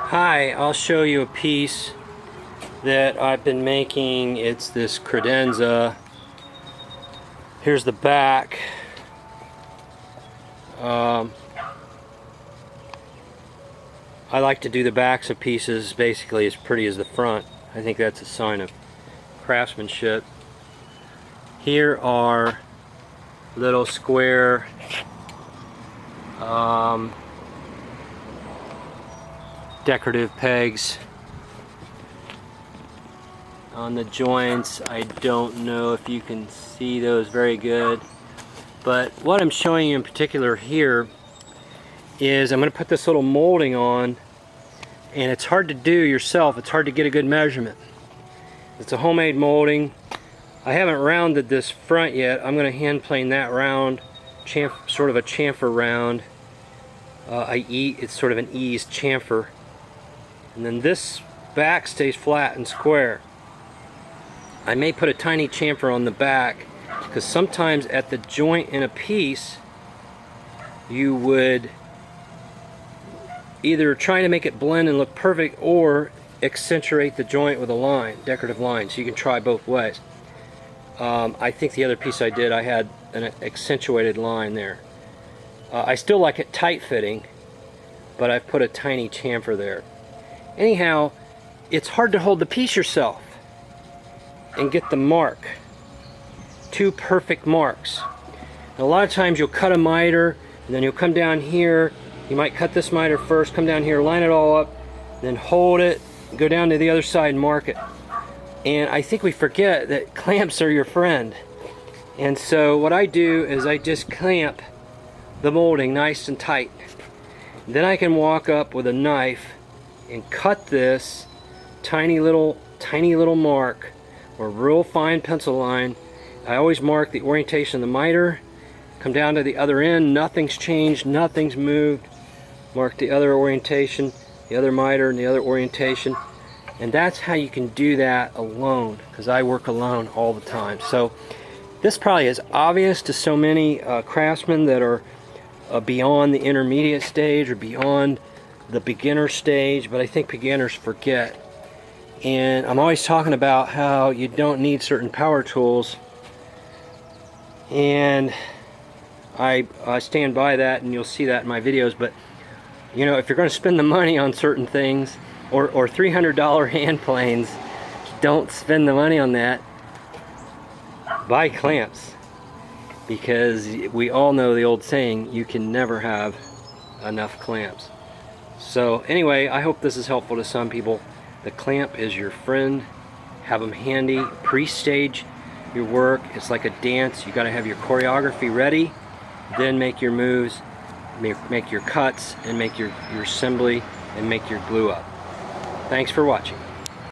Hi, I'll show you a piece that I've been making. It's this credenza. Here's the back. I like to do the backs of pieces basically as pretty as the front. I think that's a sign of craftsmanship. Here are little square decorative pegs on the joints. I don't know if you can see those very good, but what I'm showing you in particular here is I'm going to put this little molding on, and it's hard to do yourself. It's hard to get a good measurement. It's a homemade molding. I haven't rounded this front yet. I'm going to hand plane that round, sort of a chamfer round. It's sort of an eased chamfer. And then this back stays flat and square. I may put a tiny chamfer on the back because sometimes at the joint in a piece you would either try to make it blend and look perfect or accentuate the joint with a line, decorative line, so you can try both ways. I think the other piece I did, I had an accentuated line there. I still like it tight fitting, but I've put a tiny chamfer there. Anyhow, it's hard to hold the piece yourself and get the mark. Two perfect marks. And a lot of times you'll cut a miter, and then you'll come down here. You might cut this miter first, come down here, line it all up, then hold it, go down to the other side and mark it. And I think we forget that clamps are your friend. And so what I do is I just clamp the molding nice and tight. Then I can walk up with a knife and cut this tiny little mark, or real fine pencil line. I always mark the orientation of the miter, come down to the other end, nothing's changed, nothing's moved, mark the other orientation, the other miter, and the other orientation. And that's how you can do that alone, because I work alone all the time. So this probably is obvious to so many craftsmen that are beyond the intermediate stage or beyond the beginner stage, but I think beginners forget. And I'm always talking about how you don't need certain power tools, and I stand by that, and you'll see that in my videos. But you know, if you're going to spend the money on certain things, or $300 hand planes, don't spend the money on that. Buy clamps, because we all know the old saying, you can never have enough clamps. So anyway, I hope this is helpful to some people. The clamp is your friend. Have them handy. Pre-stage your work. It's like a dance. You got to have your choreography ready, then make your moves, make your cuts, and make your assembly, and make your glue up. Thanks for watching.